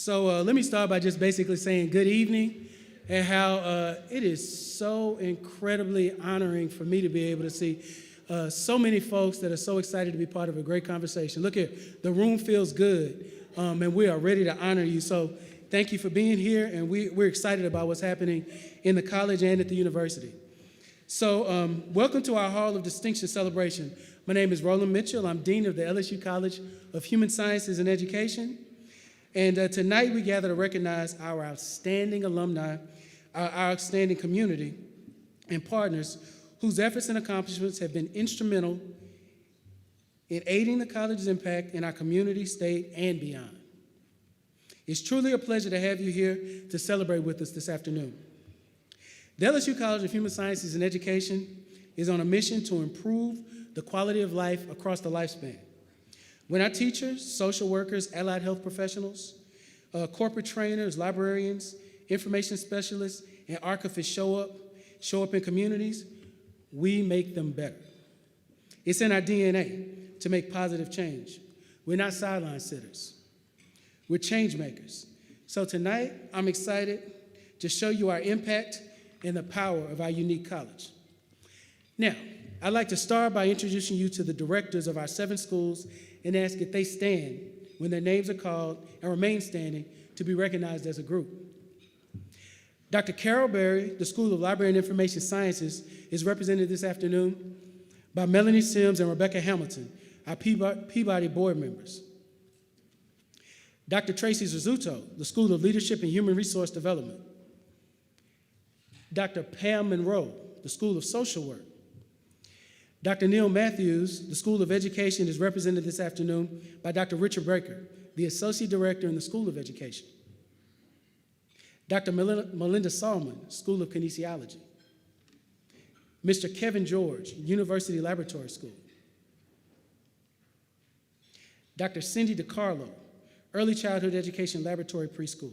Let me start by just basically saying good evening and how it is so incredibly honoring for me to be able to see so many folks that are so excited to be part of a great conversation. Look here, the room feels good, and we are ready to honor you. So thank you for being here, and we're excited about what's happening in the college and at the university. So welcome to our Hall of Distinction celebration. My name is Roland Mitchell. I'm Dean of the LSU College of Human Sciences and Education. And tonight we gather to recognize our outstanding alumni, our outstanding community, and partners whose efforts and accomplishments have been instrumental in aiding the college's impact in our community, state, and beyond. It's truly a pleasure to have you here to celebrate with us this afternoon. The LSU College of Human Sciences and Education is on a mission to improve the quality of life across the lifespan. When our teachers, social workers, allied health professionals, corporate trainers, librarians, information specialists, and archivists show up in communities, we make them better. It's in our DNA to make positive change. We're not sideline sitters. We're change makers. So tonight, I'm excited to show you our impact and the power of our unique college. Now, I'd like to start by introducing you to the directors of our 7 schools and ask if they stand when their names are called and remain standing to be recognized as a group. Dr. Carol Berry, the School of Library and Information Sciences, is represented this afternoon by Melanie Sims and Rebecca Hamilton, our Peabody board members. Dr. Tracy Zazzuto, the School of Leadership and Human Resource Development. Dr. Pam Monroe, the School of Social Work. Dr. Neil Matthews, the School of Education, is represented this afternoon by Dr. Richard Baker, the Associate Director in the School of Education. Dr. Melinda Salmon, School of Kinesiology. Mr. Kevin George, University Laboratory School. Dr. Cindy DiCarlo, Early Childhood Education Laboratory Preschool.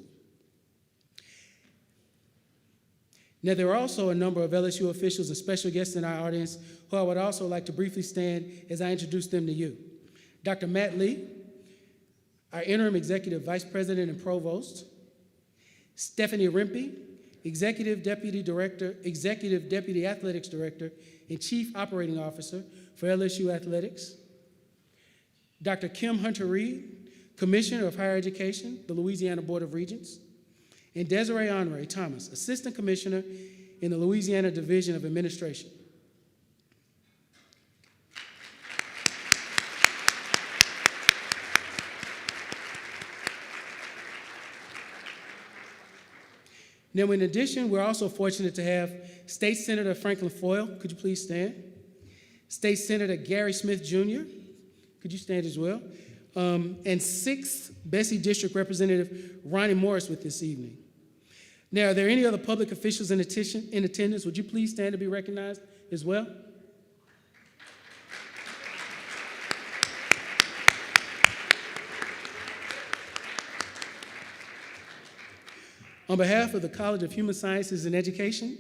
Now, there are also a number of LSU officials and special guests in our audience who I would also like to briefly stand as I introduce them to you. Dr. Matt Lee, our Interim Executive Vice President and Provost. Stephanie Rimpey, Executive Deputy Athletics Director and Chief Operating Officer for LSU Athletics. Dr. Kim Hunter-Reed, Commissioner of Higher Education, the Louisiana Board of Regents. And Desiree Honore Thomas, Assistant Commissioner in the Louisiana Division of Administration. Now, in addition, we're also fortunate to have State Senator Franklin Foyle. Could you please stand? State Senator Gary Smith Jr. Could you stand as well? And 6th Bessie District Representative Ronnie Morris with this evening. Now, are there any other public officials in attendance? Would you please stand to be recognized as well? On behalf of the College of Human Sciences and Education,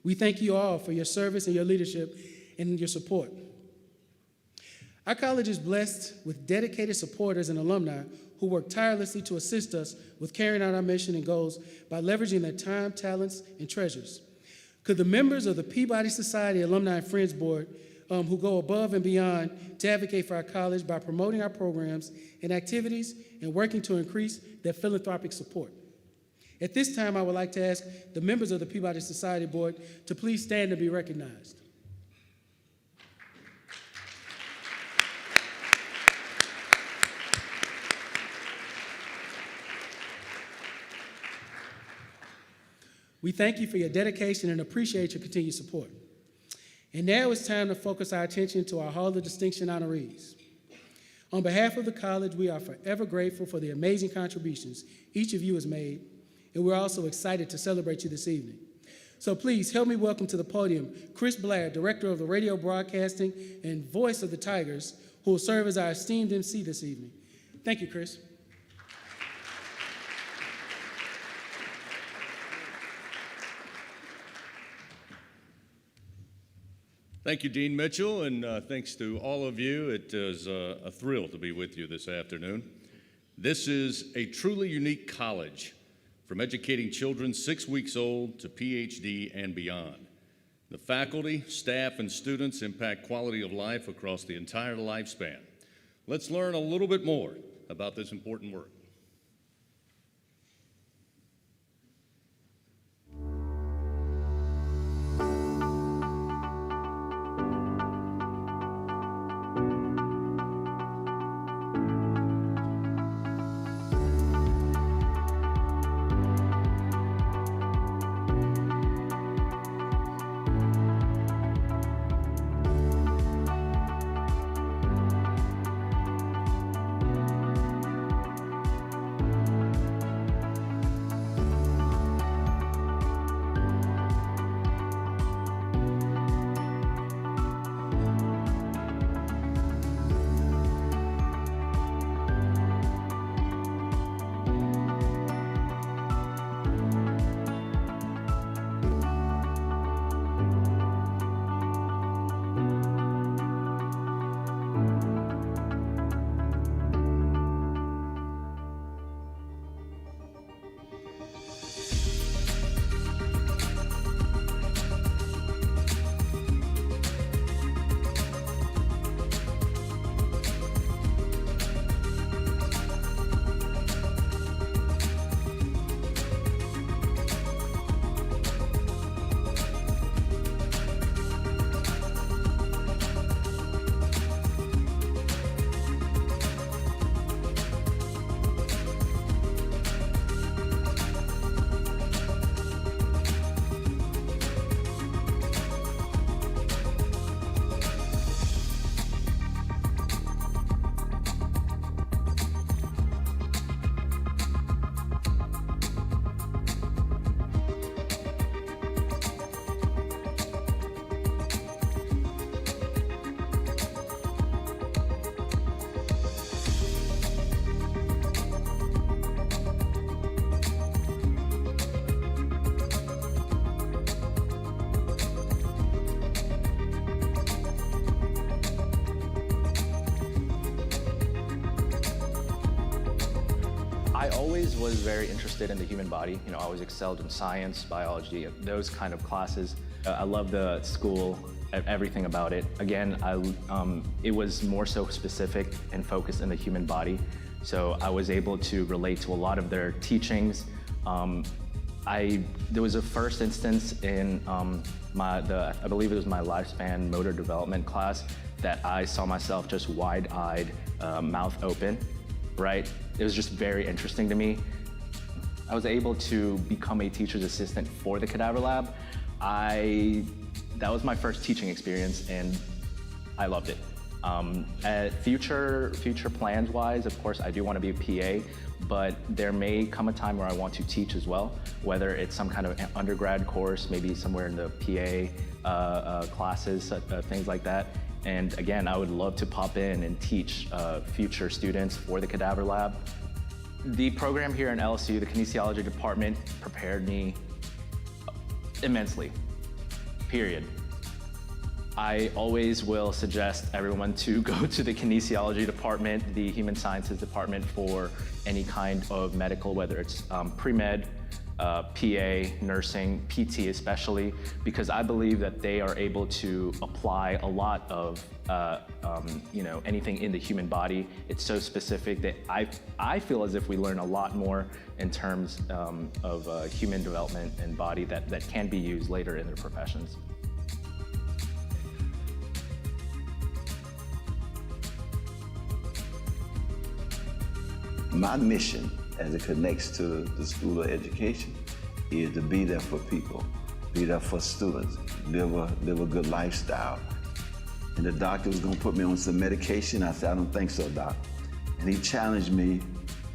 we thank you all for your service and your leadership and your support. Our college is blessed with dedicated supporters and alumni who work tirelessly to assist us with carrying out our mission and goals by leveraging their time, talents, and treasures. Could the members of the Peabody Society Alumni and Friends Board who go above and beyond to advocate for our college by promoting our programs and activities and working to increase their philanthropic support? At this time, I would like to ask the members of the Peabody Society Board to please stand and be recognized. We thank you for your dedication and appreciate your continued support. And now it's time to focus our attention to our Hall of Distinction honorees. On behalf of the college, we are forever grateful for the amazing contributions each of you has made, and we're also excited to celebrate you this evening. So please help me welcome to the podium Chris Blair, Director of the Radio Broadcasting and Voice of the Tigers, who will serve as our esteemed MC this evening. Thank you, Chris. Thank you, Dean Mitchell, and thanks to all of you. It is a thrill to be with you this afternoon. This is a truly unique college, from educating children 6 weeks old to PhD and beyond. The faculty, staff, and students impact quality of life across the entire lifespan. Let's learn a little bit more about this important work. I always was very interested in the human body. I always excelled in science, biology, those kind of classes. I love the school, everything about it. Again, it was more so specific and focused in the human body. So I was able to relate to a lot of their teachings. There was a first instance in I believe it was my lifespan motor development class that I saw myself just wide-eyed, mouth open, right? It was just very interesting to me. I was able to become a teacher's assistant for the cadaver lab. That was my first teaching experience and I loved it. Future plans-wise, of course, I do want to be a PA, but there may come a time where I want to teach as well, whether it's some kind of undergrad course, maybe somewhere in the PA classes, things like that. And again, I would love to pop in and teach future students for the cadaver lab. The program here in LSU, the kinesiology department, prepared me immensely, period. I always will suggest everyone to go to the kinesiology department, the human sciences department, for any kind of medical, whether it's pre-med, PA, nursing, PT especially, because I believe that they are able to apply a lot of anything in the human body. It's so specific that I feel as if we learn a lot more in terms of human development and body that can be used later in their professions. My mission, as it connects to the School of Education, is to be there for people, be there for students, live a good lifestyle. And the doctor was gonna put me on some medication. I said, I don't think so, doc. And he challenged me.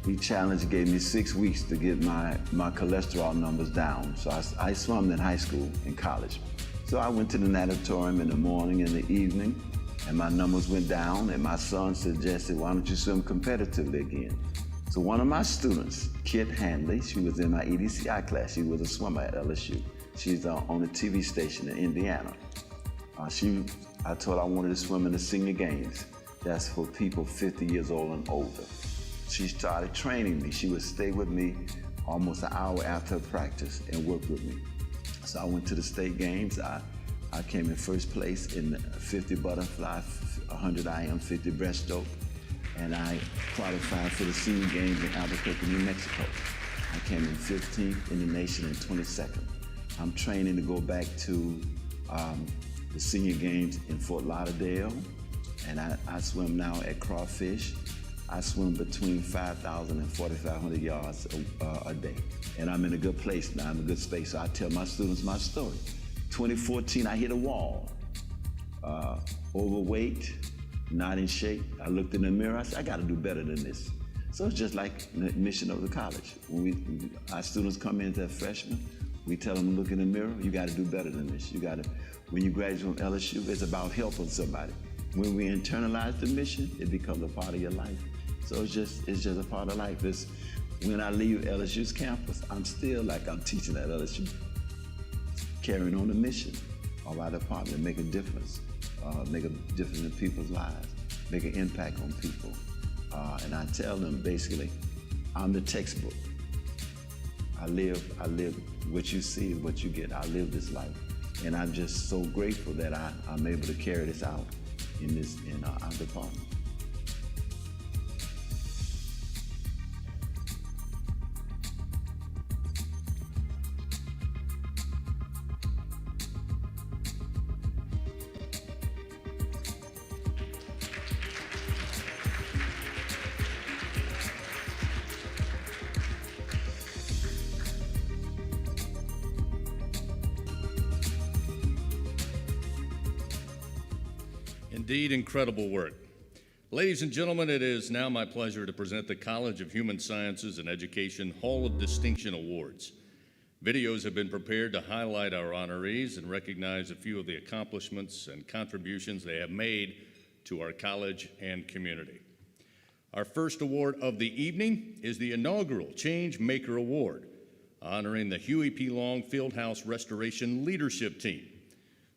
Gave me 6 weeks to get my cholesterol numbers down. So I swam in high school and college. So I went to the natatorium in the morning and the evening, and my numbers went down, and my son suggested, why don't you swim competitively again? So one of my students, Kit Handley, she was in my EDCI class. She was a swimmer at LSU. She's on a TV station in Indiana. I told her I wanted to swim in the senior games. That's for people 50 years old and older. she started training me. She would stay with me almost an hour after practice and work with me. So I went to the state games. I came in first place in 50 butterfly, 100 IM, 50 breaststroke, and I qualified for the senior games in Albuquerque, New Mexico. I came in 15th in the nation and 22nd. I'm training to go back to the senior games in Fort Lauderdale, and I swim now at Crawfish. I swim between 5,000 and 4,500 yards a day. And I'm in a good place now, I'm in a good space. So I tell my students my story. 2014, I hit a wall. Overweight, not in shape. I looked in the mirror, I said, I gotta do better than this. So it's just like the mission of the college. When our students come in as freshmen, we tell them to look in the mirror, you gotta do better than this. When you graduate from LSU, it's about helping somebody. When we internalize the mission, it becomes a part of your life. So it's just a part of life. When I leave LSU's campus, I'm still like I'm teaching at LSU, carrying on the mission of our department, make a difference in people's lives, make an impact on people. And I tell them basically, I'm the textbook. I live what you see, what you get. I live this life. And I'm just so grateful that I'm able to carry this out in our department. Indeed, incredible work. Ladies and gentlemen, it is now my pleasure to present the College of Human Sciences and Education Hall of Distinction Awards. Videos have been prepared to highlight our honorees and recognize a few of the accomplishments and contributions they have made to our college and community. Our first award of the evening is the Inaugural Change Maker Award, honoring the Huey P. Long Fieldhouse Restoration Leadership Team.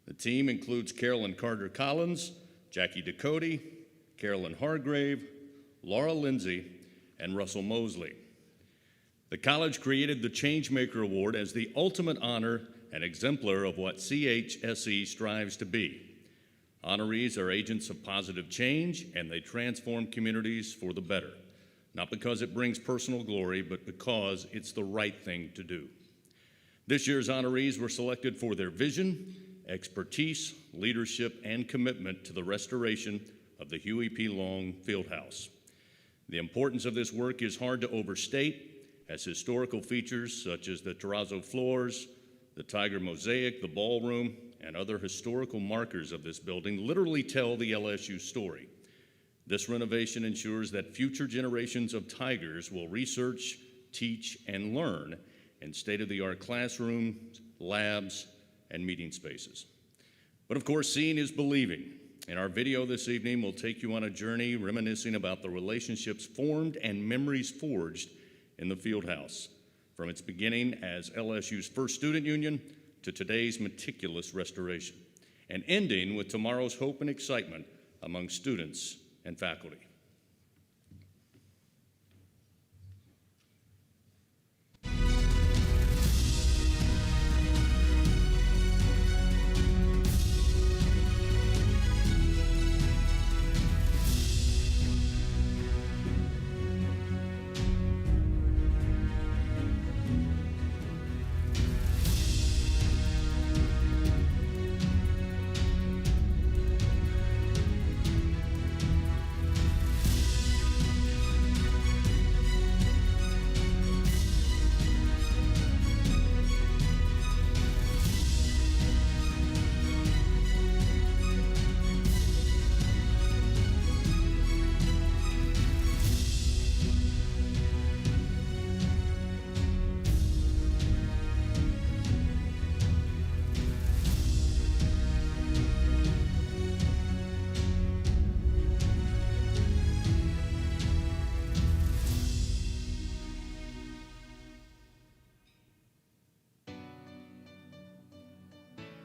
The team includes Carolyn Carter Collins, Jackie Ducote, Carolyn Hargrave, Laura Lindsay, and Russell Mosley. The college created the Changemaker Award as the ultimate honor and exemplar of what CHSE strives to be. Honorees are agents of positive change, and they transform communities for the better, not because it brings personal glory, but because it's the right thing to do. This year's honorees were selected for their vision, expertise, leadership, and commitment to the restoration of the Huey P. Long Fieldhouse. The importance of this work is hard to overstate, as historical features such as the terrazzo floors, the tiger mosaic, the ballroom, and other historical markers of this building literally tell the LSU story. This renovation ensures that future generations of Tigers will research, teach, and learn in state-of-the-art classrooms, labs, and meeting spaces. But of course, seeing is believing. In our video this evening, we'll take you on a journey reminiscing about the relationships formed and memories forged in the Fieldhouse, from its beginning as LSU's first student union to today's meticulous restoration, and ending with tomorrow's hope and excitement among students and faculty.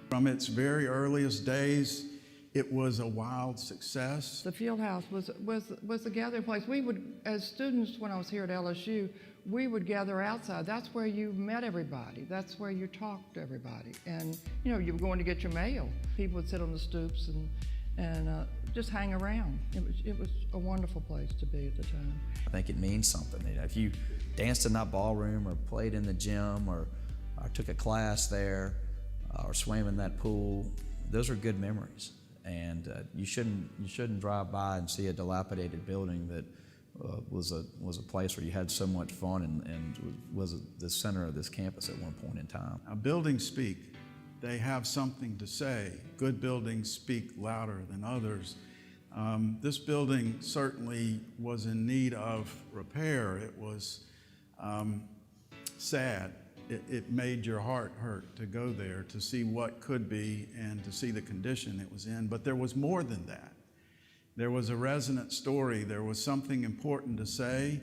From its very earliest days, It was a wild success. The field house was the gathering place. We would, as students, when I was here at LSU, we would gather outside. That's where you met everybody. That's where you talked to everybody. And you know, you were going to get your mail. People would sit on the stoops and just hang around. It was a wonderful place to be at the time. I think it means something. You know, if you danced in that ballroom or played in the gym or took a class there or swam in that pool, those are good memories. And you shouldn't drive by and see a dilapidated building that was a place where you had so much fun and was the center of this campus at one point in time. Now, buildings speak. They have something to say. Good buildings speak louder than others. This building certainly was in need of repair. It was sad. It made your heart hurt to go there, to see what could be and to see the condition it was in. But there was more than that. There was a resonant story. There was something important to say,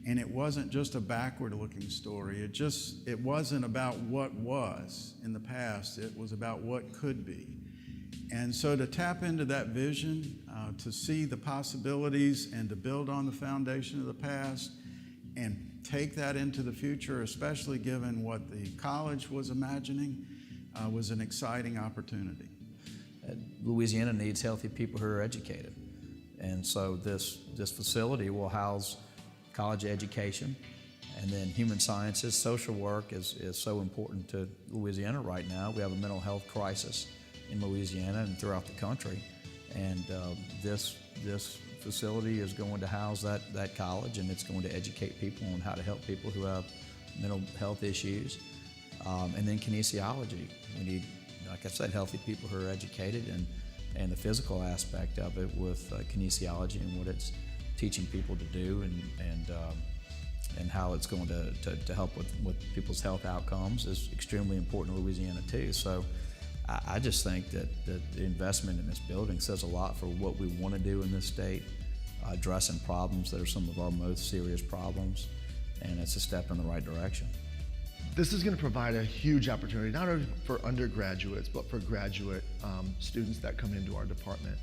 and it wasn't just a backward-looking story. It wasn't about what was in the past. It was about what could be. And so to tap into that vision, to see the possibilities and to build on the foundation of the past and take that into the future, especially given what the college was imagining, was an exciting opportunity. Louisiana needs healthy people who are educated. And so this facility will house college education, and then human sciences. Social work is so important to Louisiana right now. We have a mental health crisis in Louisiana and throughout the country. And this facility is going to house that college, and it's going to educate people on how to help people who have mental health issues. And then kinesiology. We need, like I said, healthy people who are educated, and the physical aspect of it with kinesiology and what it's teaching people to do, and how it's going to help with people's health outcomes is extremely important to Louisiana too. So I just think that the investment in this building says a lot for what we want to do in this state, addressing problems that are some of our most serious problems, and it's a step in the right direction. This is going to provide a huge opportunity, not only for undergraduates, but for graduate students that come into our department.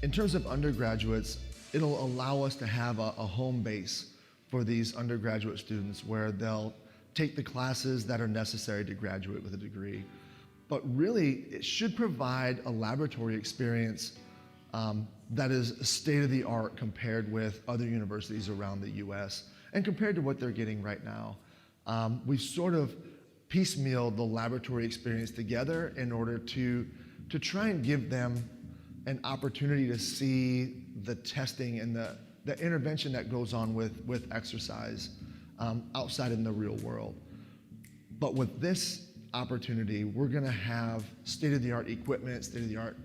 In terms of undergraduates, it'll allow us to have a home base for these undergraduate students where they'll take the classes that are necessary to graduate with a degree. But really, it should provide a laboratory experience that is state-of-the-art compared with other universities around the US and compared to what they're getting right now. We've sort of piecemealed the laboratory experience together in order to try and give them an opportunity to see the testing and the intervention that goes on with exercise outside in the real world. But with this opportunity, we're going to have state-of-the-art equipment, state-of-the-art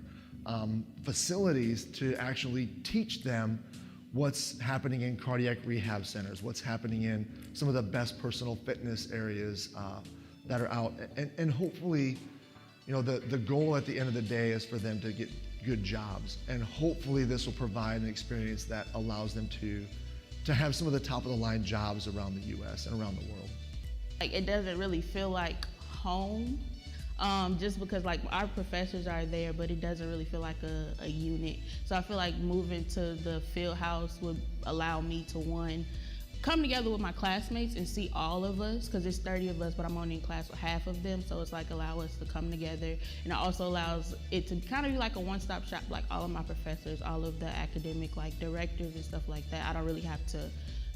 facilities to actually teach them what's happening in cardiac rehab centers, what's happening in some of the best personal fitness areas that are out. And hopefully, you know, the goal at the end of the day is for them to get good jobs. And hopefully this will provide an experience that allows them to have some of the top of the line jobs around the US and around the world. Like, it doesn't really feel like home, just because like our professors are there, but it doesn't really feel like a unit. So I feel like moving to the field house would allow me to, one, come together with my classmates and see all of us, because there's 30 of us, but I'm only in class with half of them, so it's like allow us to come together. And it also allows it to kind of be like a one-stop shop, like all of my professors, all of the academic like directors and stuff like that. I don't really have to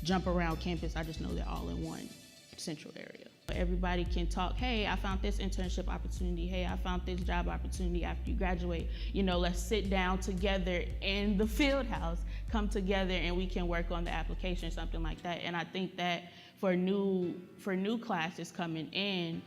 jump around campus. I just know they're all in one central area. Everybody can talk, hey, I found this internship opportunity, hey, I found this job opportunity after you graduate. You know, let's sit down together in the field house, come together, and we can work on the application, something like that. And I think that for new classes coming in,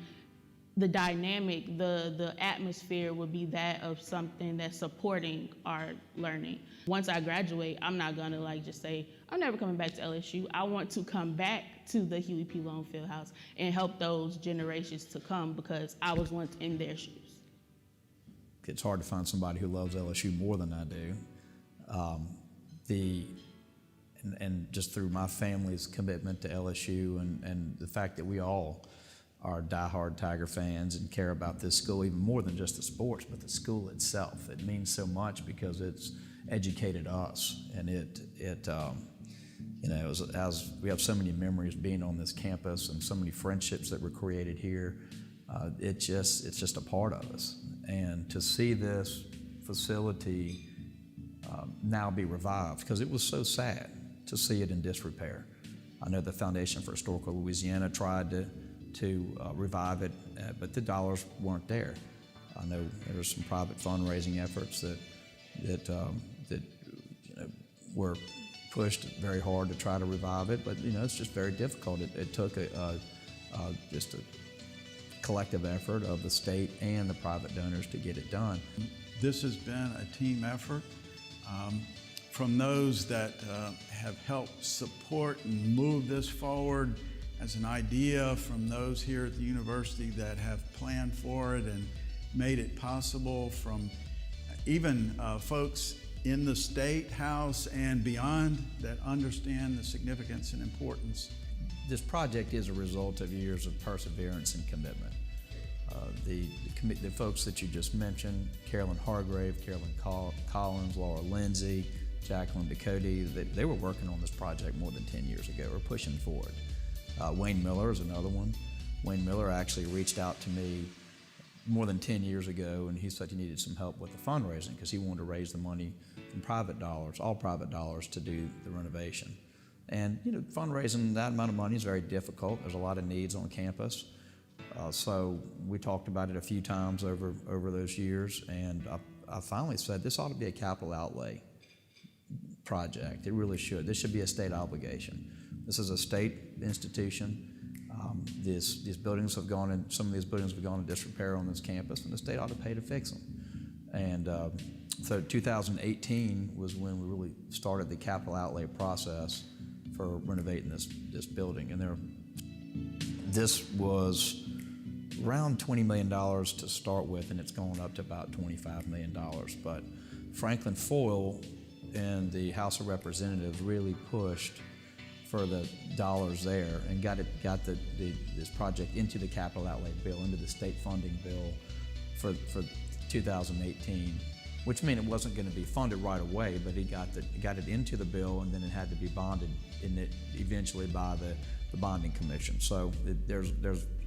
the dynamic, the atmosphere would be that of something that's supporting our learning. Once I graduate, I'm not gonna like just say, I'm never coming back to LSU. I want to come back to the Huey P. Long Fieldhouse and help those generations to come, because I was once in their shoes. It's hard to find somebody who loves LSU more than I do. And just through my family's commitment to LSU and the fact that we all are diehard Tiger fans and care about this school even more than just the sports, but the school itself. It means so much because it's educated us, and as we have so many memories being on this campus and so many friendships that were created here, it's just a part of us. And to see this facility now be revived, because it was so sad to see it in disrepair. I know the Foundation for Historical Louisiana tried to revive it, but the dollars weren't there. I know there were some private fundraising efforts that were pushed very hard to try to revive it, but it's just very difficult. It took just a collective effort of the state and the private donors to get it done. This has been a team effort from those that have helped support and move this forward as an idea, from those here at the university that have planned for it and made it possible, from even folks in the State House and beyond that understand the significance and importance. This project is a result of years of perseverance and commitment. The folks that you just mentioned, Carolyn Hargrave, Carolyn Collins, Laura Lindsay, Jacqueline Ducote, they were working on this project more than 10 years ago, or pushing forward. Wayne Miller is another one. Wayne Miller actually reached out to me more than 10 years ago, and he said he needed some help with the fundraising because he wanted to raise the money from private dollars, all private dollars, to do the renovation. And fundraising that amount of money is very difficult. There's a lot of needs on campus. So we talked about it a few times over those years, and I finally said this ought to be a capital outlay project. It really should. This should be a state obligation. This is a state institution. These buildings have gone in, some of these buildings have gone in disrepair on this campus, and the state ought to pay to fix them. And so 2018 was when we really started the capital outlay process for renovating this building. And this was around $20 million to start with, and it's going up to about $25 million. But Franklin Foyle and the House of Representatives really pushed for the dollars there and got this project into the capital outlay bill, into the state funding bill for 2018, which meant it wasn't going to be funded right away, but he got it into the bill, and then it had to be bonded eventually by the bonding commission. So there's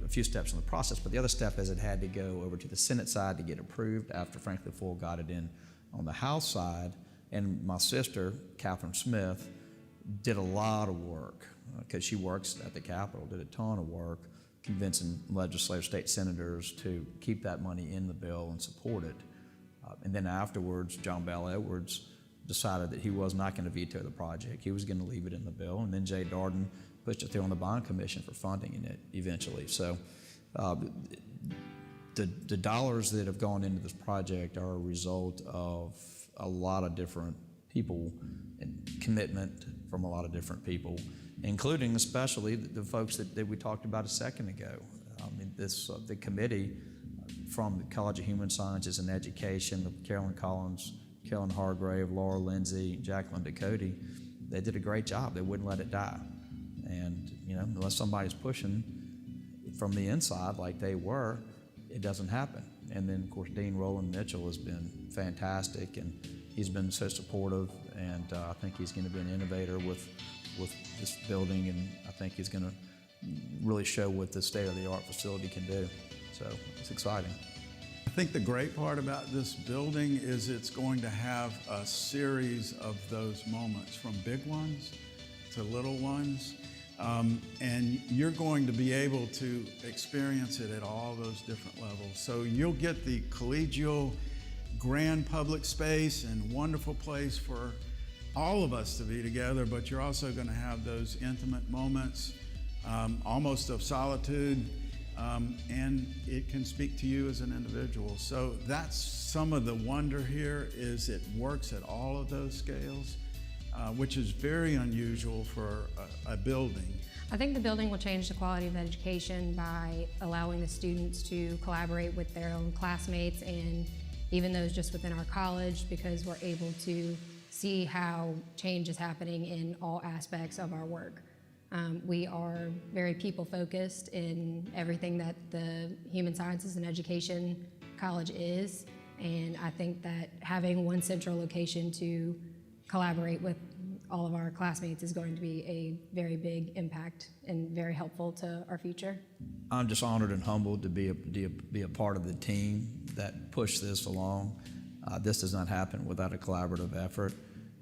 a few steps in the process, but the other step is it had to go over to the Senate side to get approved after Franklin Foyle got it in on the House side. And my sister, Catherine Smith, did a lot of work because she works at the Capitol, did a ton of work convincing legislators, state senators to keep that money in the bill and support it. And then afterwards, John Bell Edwards decided that he was not going to veto the project. He was going to leave it in the bill. And then Jay Darden pushed it through on the bond commission for funding it eventually. So the dollars that have gone into this project are a result of a lot of different people and commitment from a lot of different people, including especially the folks that we talked about a second ago. The committee from the College of Human Sciences and Education, Carolyn Collins, Carolyn Hargrave, Laura Lindsay, Jacqueline Ducote, they did a great job. They wouldn't let it die. And unless somebody's pushing from the inside like they were, it doesn't happen. And then of course Dean Roland Mitchell has been fantastic, and he's been so supportive, and I think he's going to be an innovator with this building, and I think he's going to really show what the state-of-the-art facility can do. So it's exciting. I think the great part about this building is it's going to have a series of those moments, from big ones to little ones, and you're going to be able to experience it at all those different levels. So you'll get the collegial, grand public space and wonderful place for all of us to be together, but you're also going to have those intimate moments, almost of solitude, and it can speak to you as an individual. So that's some of the wonder here, is it works at all of those scales, which is very unusual for a building. I think the building will change the quality of education by allowing the students to collaborate with their own classmates and even those just within our college, because we're able to see how change is happening in all aspects of our work. We are very people-focused in everything that the Human Sciences and Education College is, and I think that having one central location to collaborate with all of our classmates is going to be a very big impact and very helpful to our future. I'm just honored and humbled to be a part of the team that pushed this along. This does not happen without a collaborative effort,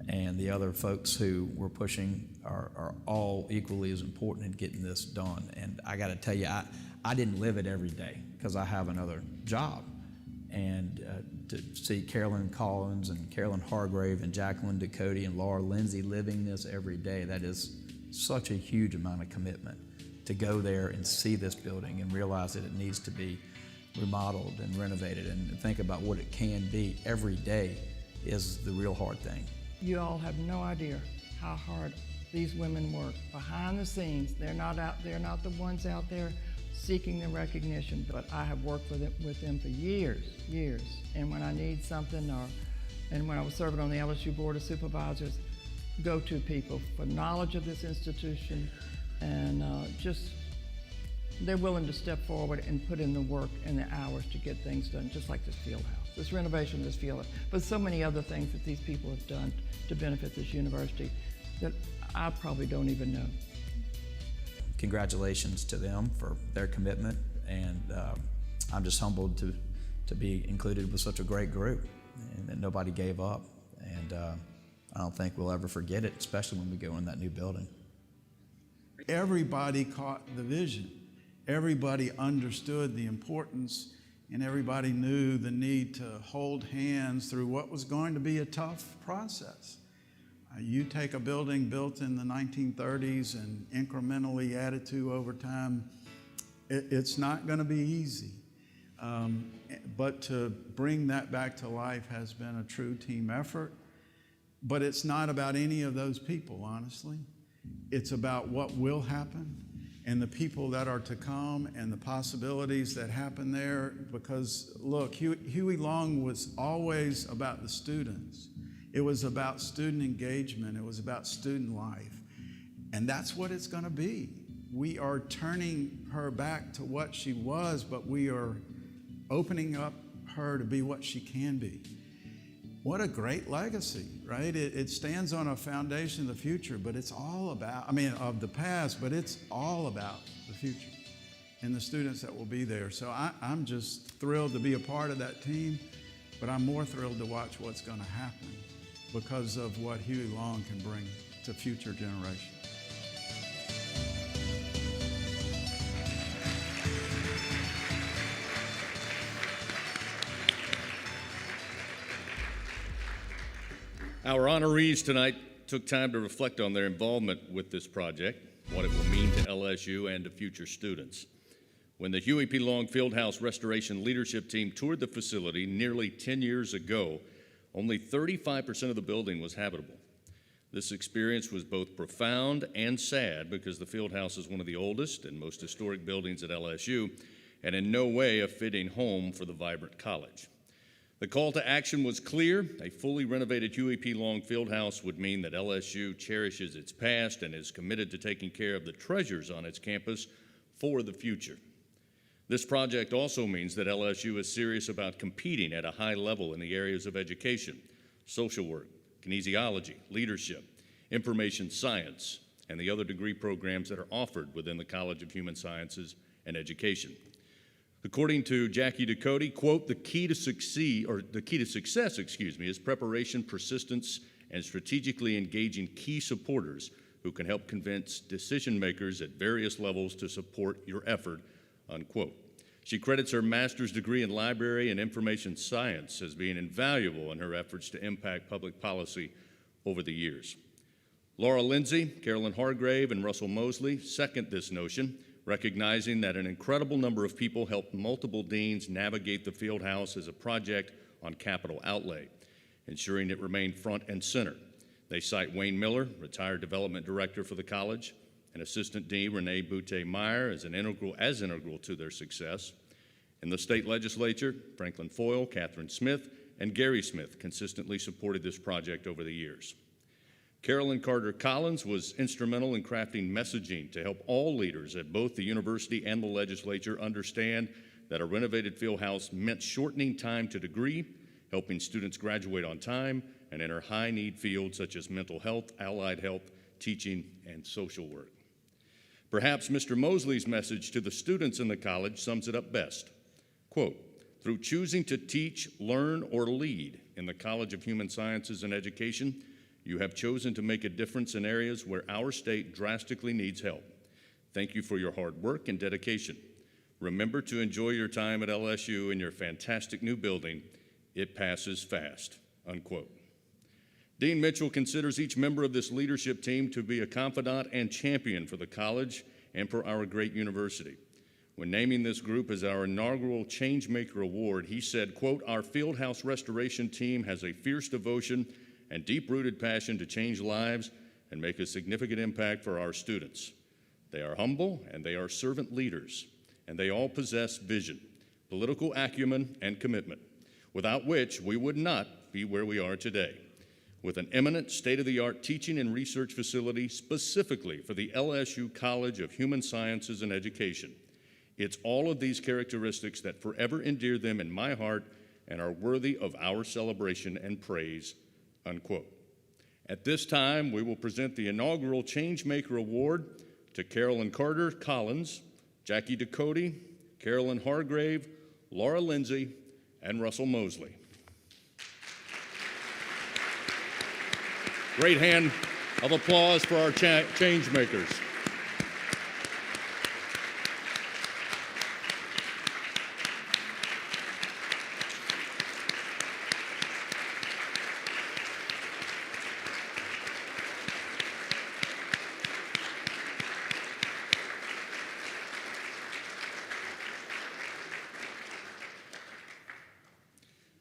and the other folks who were pushing are all equally as important in getting this done. And I got to tell you, I didn't live it every day because I have another job. And to see Carolyn Collins and Carolyn Hargrave and Jacqueline Ducote and Laura Lindsay living this every day, that is such a huge amount of commitment to go there and see this building and realize that it needs to be remodeled and renovated and think about what it can be every day is the real hard thing. You all have no idea how hard these women work behind the scenes. They're not the ones out there seeking the recognition, but I have worked with them for years. And when I need something, and when I was serving on the LSU Board of Supervisors, go-to people for knowledge of this institution, and they're willing to step forward and put in the work and the hours to get things done, just like this field house, this renovation of this field house, but so many other things that these people have done to benefit this university that I probably don't even know. Congratulations to them for their commitment, and I'm just humbled to be included with such a great group, and that nobody gave up, and I don't think we'll ever forget it, especially when we go in that new building. Everybody caught the vision. Everybody understood the importance, and everybody knew the need to hold hands through what was going to be a tough process. You take a building built in the 1930s and incrementally added to over time, it's not going to be easy. But to bring that back to life has been a true team effort. But it's not about any of those people, honestly. It's about what will happen and the people that are to come and the possibilities that happen there. Because look, Huey Long was always about the students. It was about student engagement. It was about student life. And that's what it's going to be. We are turning her back to what she was, but we are opening up her to be what she can be. What a great legacy, right? It stands on a foundation of the future, but it's all about, of the past, but it's all about the future and the students that will be there. So I'm just thrilled to be a part of that team, but I'm more thrilled to watch what's going to happen because of what Huey Long can bring to future generations. Our honorees tonight took time to reflect on their involvement with this project, what it will mean to LSU and to future students. When the Huey P. Long Fieldhouse Restoration Leadership Team toured the facility nearly 10 years ago, only 35% of the building was habitable. This experience was both profound and sad because the Fieldhouse is one of the oldest and most historic buildings at LSU and in no way a fitting home for the vibrant college. The call to action was clear. A fully renovated Huey P. Long Fieldhouse would mean that LSU cherishes its past and is committed to taking care of the treasures on its campus for the future. This project also means that LSU is serious about competing at a high level in the areas of education, social work, kinesiology, leadership, information science, and the other degree programs that are offered within the College of Human Sciences and Education. According to Jackie Ducote, quote, the key to success, is preparation, persistence, and strategically engaging key supporters who can help convince decision makers at various levels to support your effort, unquote. She credits her master's degree in library and information science as being invaluable in her efforts to impact public policy over the years. Laura Lindsay, Carolyn Hargrave, and Russell Mosley second this notion, recognizing that an incredible number of people helped multiple deans navigate the Fieldhouse as a project on capital outlay, ensuring it remained front and center. They cite Wayne Miller, retired development director for the college, and Assistant Dean Renee Boutte-Meyer as integral to their success. In the state legislature, Franklin Foyle, Catherine Smith, and Gary Smith consistently supported this project over the years. Carolyn Carter Collins was instrumental in crafting messaging to help all leaders at both the university and the legislature understand that a renovated field house meant shortening time to degree, helping students graduate on time, and enter high-need fields such as mental health, allied health, teaching, and social work. Perhaps Mr. Mosley's message to the students in the college sums it up best. Quote, "Through choosing to teach, learn, or lead in the College of Human Sciences and Education, you have chosen to make a difference in areas where our state drastically needs help. Thank you for your hard work and dedication. Remember to enjoy your time at LSU in your fantastic new building. It passes fast," unquote. Dean Mitchell considers each member of this leadership team to be a confidant and champion for the college and for our great university. When naming this group as our inaugural Changemaker Award, he said, quote, "Our Fieldhouse Restoration team has a fierce devotion and deep-rooted passion to change lives and make a significant impact for our students. They are humble and they are servant leaders, and they all possess vision, political acumen, and commitment, without which we would not be where we are today. With an eminent state-of-the-art teaching and research facility specifically for the LSU College of Human Sciences and Education. It's all of these characteristics that forever endear them in my heart and are worthy of our celebration and praise," unquote. At this time, we will present the inaugural Changemaker Award to Carolyn Carter Collins, Jackie Ducote, Carolyn Hargrave, Laura Lindsay, and Russell Mosley. Great hand of applause for our changemakers.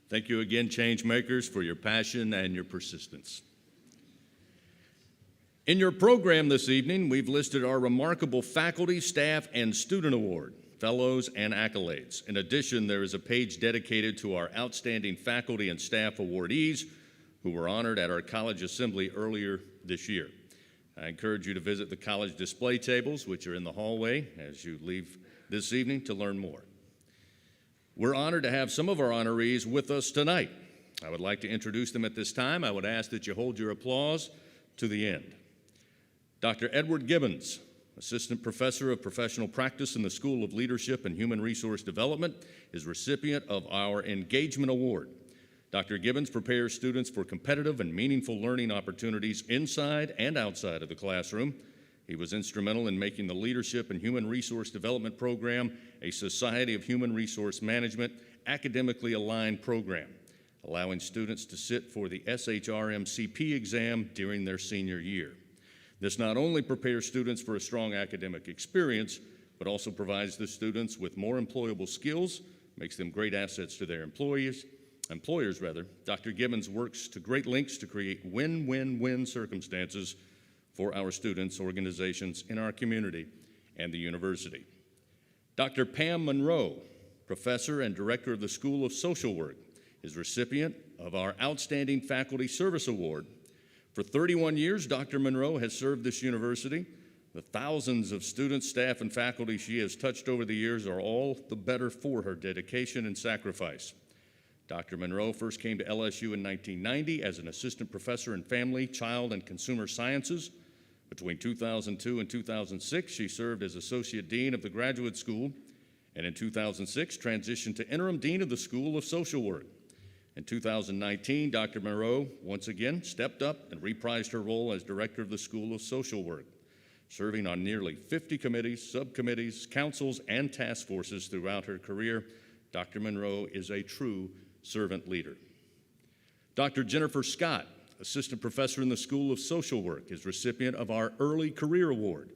Thank you again, Changemakers, for your passion and your persistence. In your program this evening, we've listed our remarkable faculty, staff, and student award, fellows, and accolades. In addition, there is a page dedicated to our outstanding faculty and staff awardees who were honored at our college assembly earlier this year. I encourage you to visit the college display tables, which are in the hallway as you leave this evening, to learn more. We're honored to have some of our honorees with us tonight. I would like to introduce them at this time. I would ask that you hold your applause to the end. Dr. Edward Gibbons, Assistant Professor of Professional Practice in the School of Leadership and Human Resource Development, is recipient of our Engagement Award. Dr. Gibbons prepares students for competitive and meaningful learning opportunities inside and outside of the classroom. He was instrumental in making the Leadership and Human Resource Development program a Society of Human Resource Management academically aligned program, allowing students to sit for the SHRM-CP exam during their senior year. This not only prepares students for a strong academic experience, but also provides the students with more employable skills, makes them great assets to their employers. Dr. Gibbons works to great lengths to create win-win-win circumstances for our students, organizations in our community, and the university. Dr. Pam Monroe, Professor and Director of the School of Social Work, is recipient of our Outstanding Faculty Service Award. For 31 years, Dr. Monroe has served this university. The thousands of students, staff, and faculty she has touched over the years are all the better for her dedication and sacrifice. Dr. Monroe first came to LSU in 1990 as an assistant professor in family, child, and consumer sciences. Between 2002 and 2006, she served as Associate Dean of the Graduate School, and in 2006, transitioned to Interim Dean of the School of Social Work. In 2019, Dr. Monroe once again stepped up and reprised her role as Director of the School of Social Work, serving on nearly 50 committees, subcommittees, councils, and task forces throughout her career. Dr. Monroe is a true servant leader. Dr. Jennifer Scott, Assistant Professor in the School of Social Work, is recipient of our Early Career Award.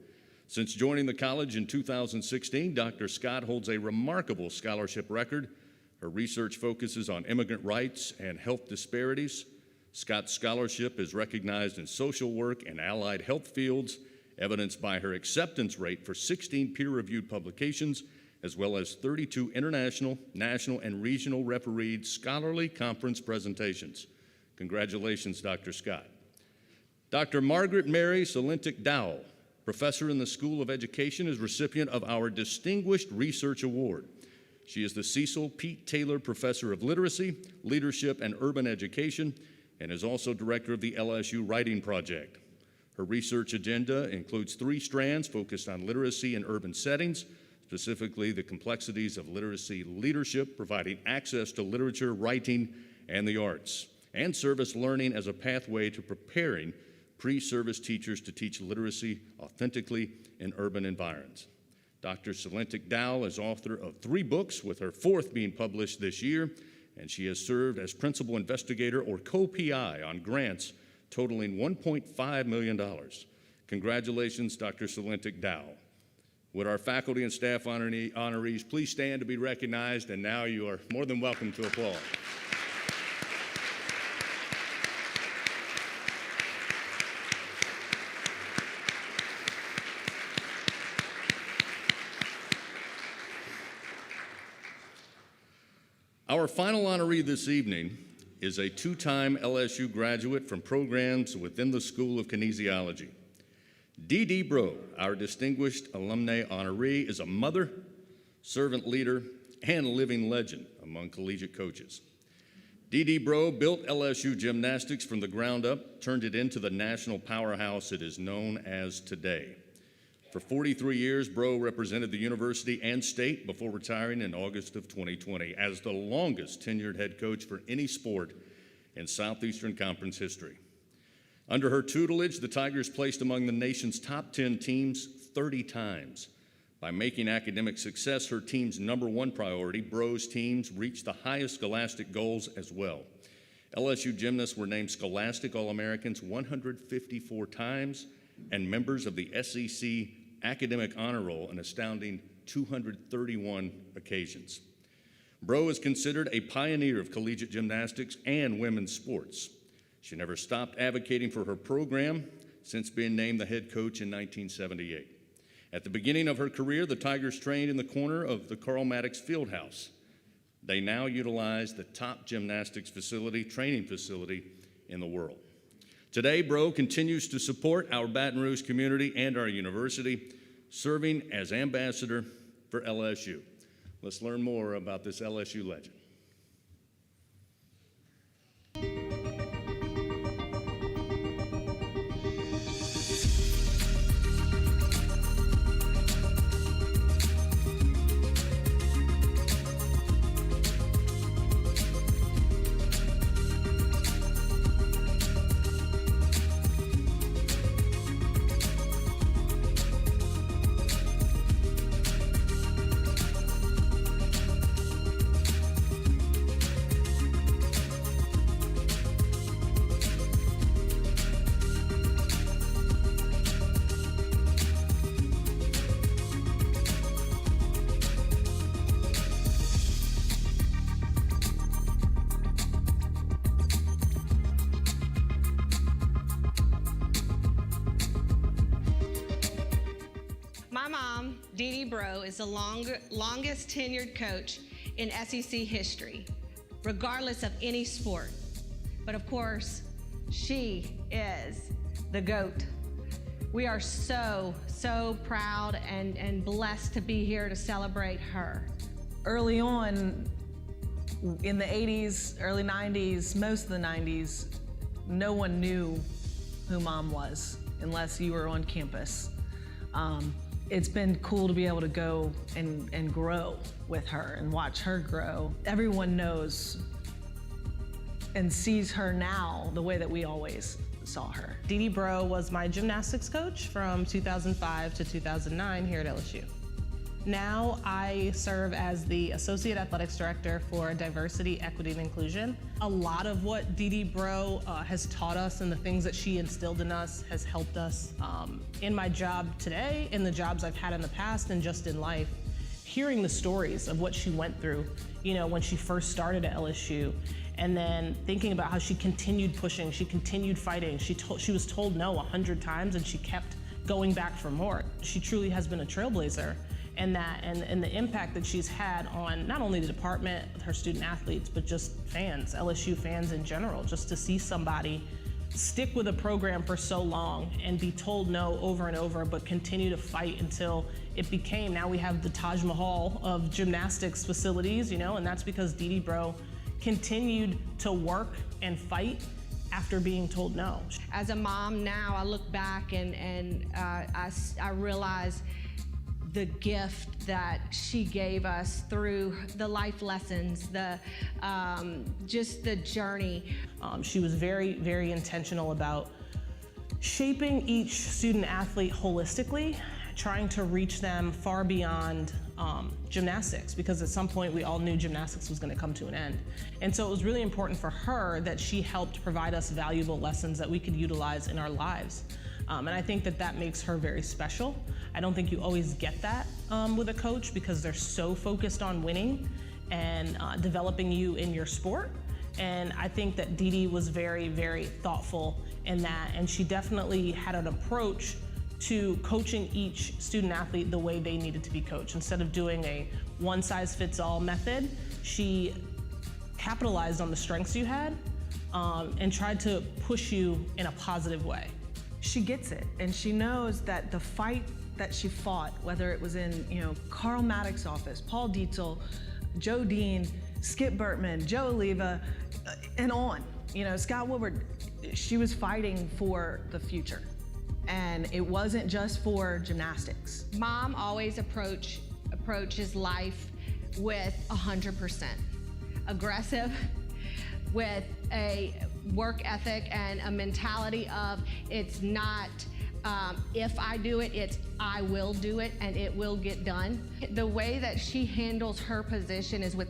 Since joining the college in 2016, Dr. Scott holds a remarkable scholarship record. Her research focuses on immigrant rights and health disparities. Scott's scholarship is recognized in social work and allied health fields, evidenced by her acceptance rate for 16 peer-reviewed publications, as well as 32 international, national, and regional refereed scholarly conference presentations. Congratulations, Dr. Scott. Dr. Margaret Mary Salentic Dowell, professor in the School of Education, is recipient of our Distinguished Research Award. She is the Cecil Pete Taylor Professor of Literacy, Leadership, and Urban Education, and is also director of the LSU Writing Project. Her research agenda includes 3 strands focused on literacy in urban settings, specifically the complexities of literacy leadership, providing access to literature, writing, and the arts, and service learning as a pathway to preparing pre-service teachers to teach literacy authentically in urban environs. Dr. Salentic Dowell is author of 3 books, with her 4th being published this year, and she has served as principal investigator or co-PI on grants totaling $1.5 million. Congratulations, Dr. Salentic Dowell. Would our faculty and staff honorees please stand to be recognized, and now you are more than welcome to applaud. Our final honoree this evening is a 2-time LSU graduate from programs within the School of Kinesiology. Dee Dee Bro, our distinguished alumni honoree, is a mother, servant leader, and living legend among collegiate coaches. Dee Dee Bro built LSU gymnastics from the ground up, turned it into the national powerhouse it is known as today. For 43 years, Bro represented the university and state before retiring in August of 2020 as the longest tenured head coach for any sport in Southeastern Conference history. Under her tutelage, the Tigers placed among the nation's top 10 teams 30 times. By making academic success her team's #1 priority, Bro's teams reached the highest scholastic goals as well. LSU gymnasts were named Scholastic All-Americans 154 times and members of the SEC Academic Honor Roll an astounding 231 occasions. Bro is considered a pioneer of collegiate gymnastics and women's sports. She never stopped advocating for her program since being named the head coach in 1978. At the beginning of her career, the Tigers trained in the corner of the Carl Maddox Fieldhouse. They now utilize the top gymnastics training facility in the world. Today, Bro continues to support our Baton Rouge community and our university, serving as ambassador for LSU. Let's learn more about this LSU legend. My mom, Dee Dee Bro, is the longest tenured coach in SEC history, regardless of any sport. But of course, she is the GOAT. We are so proud and blessed to be here to celebrate her. Early on, in the 80s, early 90s, most of the 90s, no one knew who Mom was unless you were on campus. It's been cool to be able to go and grow with her and watch her grow. Everyone knows and sees her now the way that we always saw her. Dee Dee Bro was my gymnastics coach from 2005 to 2009 here at LSU. Now I serve as the Associate Athletics Director for Diversity, Equity, and Inclusion. A lot of what Dee Dee Bro has taught us and the things that she instilled in us has helped us in my job today, in the jobs I've had in the past, and just in life. Hearing the stories of what she went through, you know, when she first started at LSU, and then thinking about how she continued pushing, she continued fighting. She was told no 100 times and she kept going back for more. She truly has been a trailblazer. And the impact that she's had on not only the department, her student athletes, but just fans, LSU fans in general, just to see somebody stick with a program for so long and be told no over and over, but continue to fight until it became, now we have the Taj Mahal of gymnastics facilities, and that's because Dee Bro continued to work and fight after being told no. As a mom now, I look back and I realize the gift that she gave us through the life lessons, just the journey. She was very, very intentional about shaping each student athlete holistically, trying to reach them far beyond gymnastics, because at some point we all knew gymnastics was going to come to an end. And so it was really important for her that she helped provide us valuable lessons that we could utilize in our lives. And I think that makes her very special. I don't think you always get that with a coach, because they're so focused on winning and developing you in your sport. And I think that Dee was very, very thoughtful in that, and she definitely had an approach to coaching each student athlete the way they needed to be coached. Instead of doing a one-size-fits-all method, she capitalized on the strengths you had and tried to push you in a positive way. She gets it, and she knows that the fight that she fought, whether it was in Carl Maddox's office, Paul Dietzel, Joe Dean, Skip Burtman, Joe Oliva, and on. Scott Woodward, she was fighting for the future. And it wasn't just for gymnastics. Mom always approaches life with 100%. Aggressive, with a work ethic and a mentality of it's not if I do it, it's I will do it and it will get done. The way that she handles her position is with,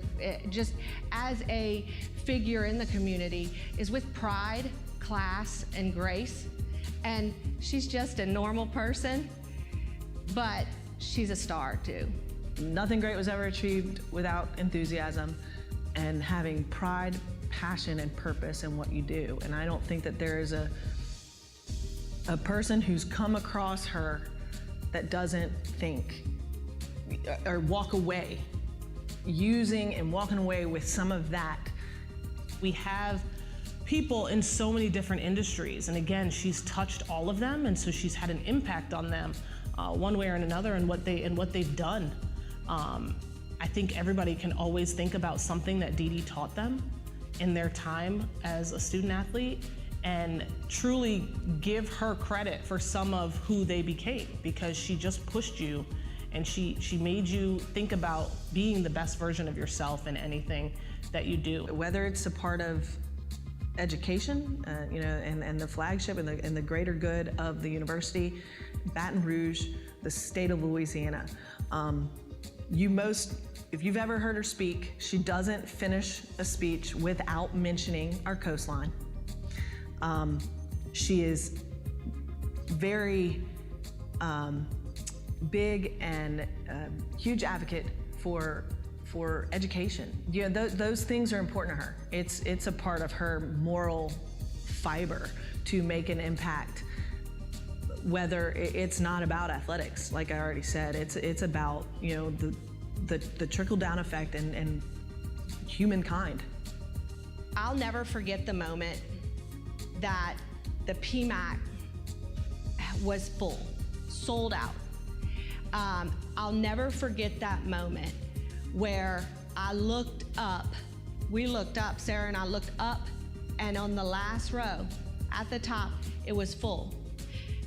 just as a figure in the community, is with pride, class, and grace. And she's just a normal person, but she's a star too. Nothing great was ever achieved without enthusiasm and having pride, passion, and purpose in what you do. And I don't think that there is a person who's come across her that doesn't think or walk away using and walking away with some of that. We have people in so many different industries, and again, she's touched all of them, and so she's had an impact on them one way or another, and what they've done. I think everybody can always think about something that Dee taught them in their time as a student athlete, and truly give her credit for some of who they became, because she just pushed you, and she made you think about being the best version of yourself in anything that you do. Whether it's a part of education, and the flagship and the greater good of the university, Baton Rouge, the state of Louisiana. If you've ever heard her speak, she doesn't finish a speech without mentioning our coastline. She is very big and huge advocate for education. Those things are important to her. It's a part of her moral fiber to make an impact. Whether it's not about athletics, like I already said, it's about the trickle down effect and humankind. I'll never forget the moment that the PMAC was full, sold out. I'll never forget that moment where we looked up, Sarah and I looked up, and on the last row, at the top, it was full.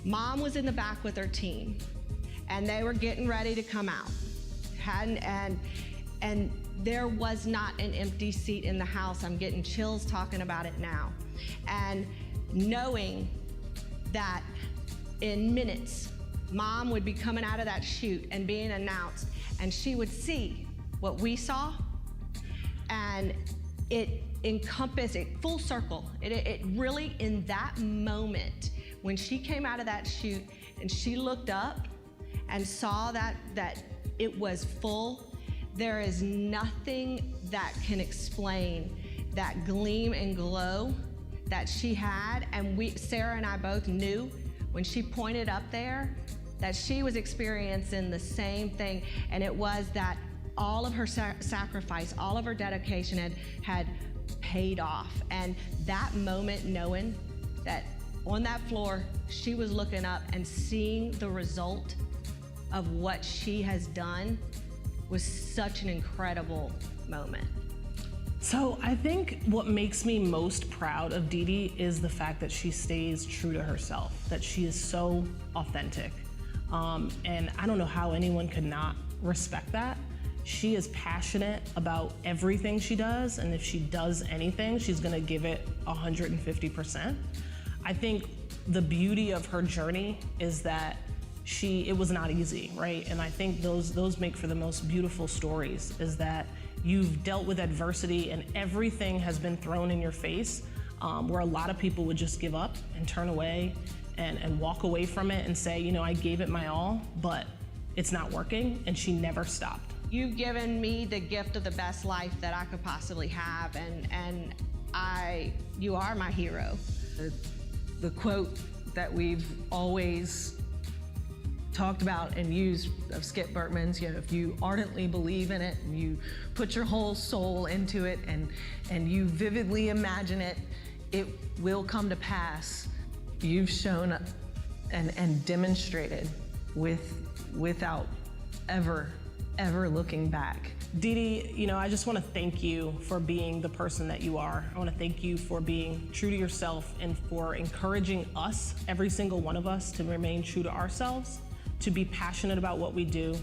Mom was in the back with her team, and they were getting ready to come out. And there was not an empty seat in the house. I'm getting chills talking about it now. And knowing that in minutes, Mom would be coming out of that chute and being announced, and she would see what we saw, and it encompassed it full circle. It really, in that moment, when she came out of that chute and she looked up and saw that it was full, there is nothing that can explain that gleam and glow that she had. And Sarah and I both knew when she pointed up there that she was experiencing the same thing. And it was that all of her sacrifice, all of her dedication had paid off. And that moment, knowing that on that floor, she was looking up and seeing the result of what she has done was such an incredible moment. So I think what makes me most proud of Dee Dee is the fact that she stays true to herself, that she is so authentic. And I don't know how anyone could not respect that. She is passionate about everything she does, and if she does anything, she's gonna give it 150%. I think the beauty of her journey is that it was not easy, right? And I think those make for the most beautiful stories, is that you've dealt with adversity and everything has been thrown in your face, where a lot of people would just give up and turn away and walk away from it and say, you know, I gave it my all, but it's not working, and she never stopped. You've given me the gift of the best life that I could possibly have, and you are my hero. The quote that we've always talked about and used of Skip Bertman's, you know, if you ardently believe in it and you put your whole soul into it and you vividly imagine it, it will come to pass. You've shown and demonstrated without ever looking back. Dee Dee, you know, I just want to thank you for being the person that you are. I want to thank you for being true to yourself and for encouraging us, every single one of us, to remain true to ourselves, to be passionate about what we do,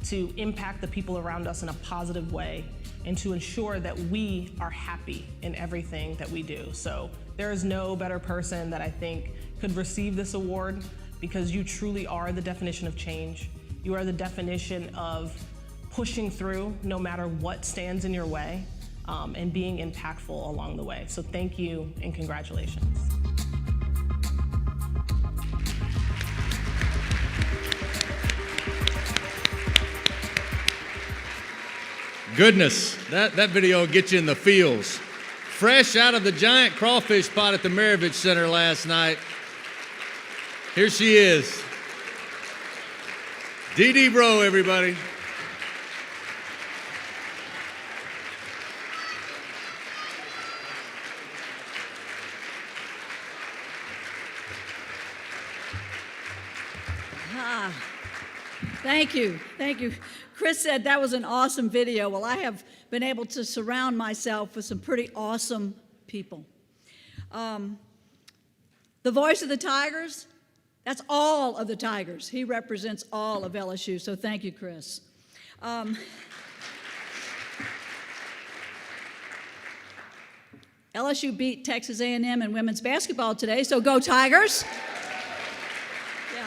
to impact the people around us in a positive way, and to ensure that we are happy in everything that we do. So there is no better person that I think could receive this award, because you truly are the definition of change. You are the definition of pushing through no matter what stands in your way, and being impactful along the way. So thank you and congratulations. Goodness, that video will get you in the feels. Fresh out of the giant crawfish pot at the Maravich Center last night. Here she is. Dee Dee Bro, everybody. Thank you. Thank you. Chris said that was an awesome video. Well, I have been able to surround myself with some pretty awesome people. The voice of the Tigers, that's all of the Tigers. He represents all of LSU, so thank you, Chris. LSU beat Texas A&M in women's basketball today, so go Tigers. Yeah.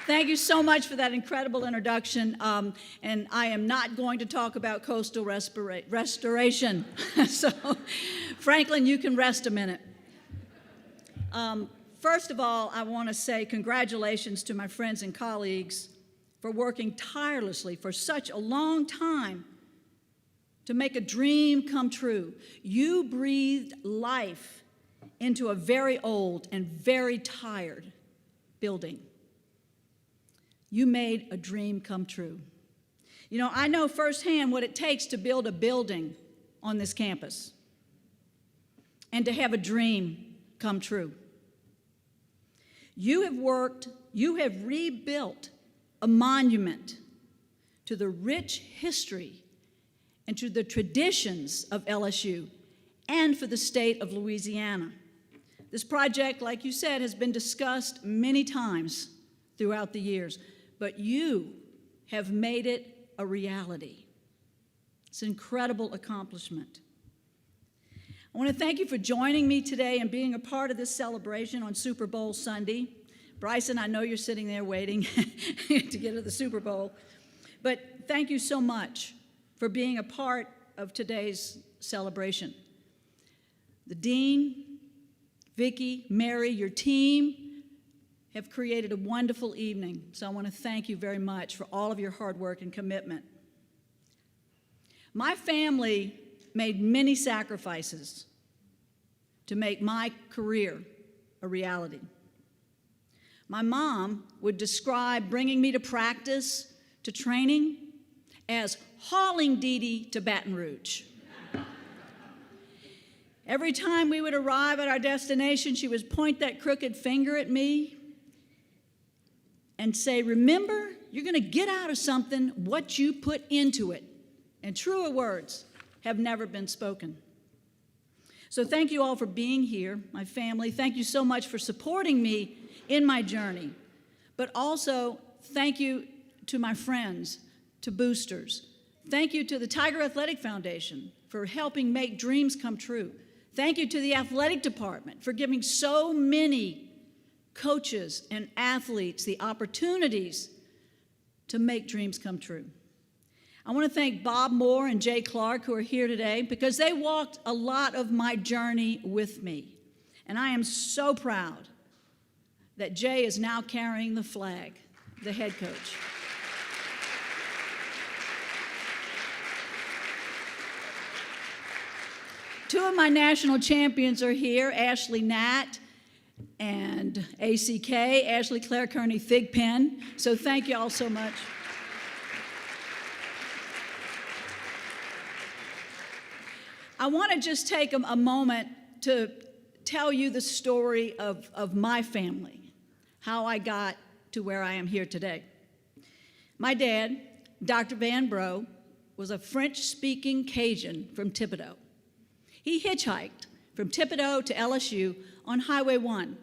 Thank you so much for that incredible introduction, and I am not going to talk about coastal restoration. So, Franklin, you can rest a minute. First of all, I want to say congratulations to my friends and colleagues for working tirelessly for such a long time to make a dream come true. You breathed life into a very old and very tired building. You made a dream come true. You know, I know firsthand what it takes to build a building on this campus and to have a dream come true. You have rebuilt a monument to the rich history and to the traditions of LSU and for the state of Louisiana. This project, like you said, has been discussed many times throughout the years, but you have made it a reality. It's an incredible accomplishment. I want to thank you for joining me today and being a part of this celebration on Super Bowl Sunday. Bryson, I know you're sitting there waiting to get to the Super Bowl, but thank you so much for being a part of today's celebration. The Dean, Vicki, Mary, your team have created a wonderful evening, so I want to thank you very much for all of your hard work and commitment. My family made many sacrifices to make my career a reality. My mom would describe bringing me to practice, to training, as hauling Dee Dee to Baton Rouge. Every time we would arrive at our destination, she would point that crooked finger at me and say, remember, you're going to get out of something what you put into it. And truer words have never been spoken. So thank you all for being here, my family. Thank you so much for supporting me in my journey. But also, thank you to my friends, to boosters. Thank you to the Tiger Athletic Foundation for helping make dreams come true. Thank you to the athletic department for giving so many coaches and athletes the opportunities to make dreams come true. I want to thank Bob Moore and Jay Clark, who are here today, because they walked a lot of my journey with me. And I am so proud that Jay is now carrying the flag, the head coach. Two of my national champions are here, Ashley Natt and ACK, Ashley Claire Kearney Thigpen. So thank you all so much. I want to just take a moment to tell you the story of my family, how I got to where I am here today. My dad, Dr. Van Bro, was a French-speaking Cajun from Thibodaux. He hitchhiked from Thibodaux to LSU on Highway 1.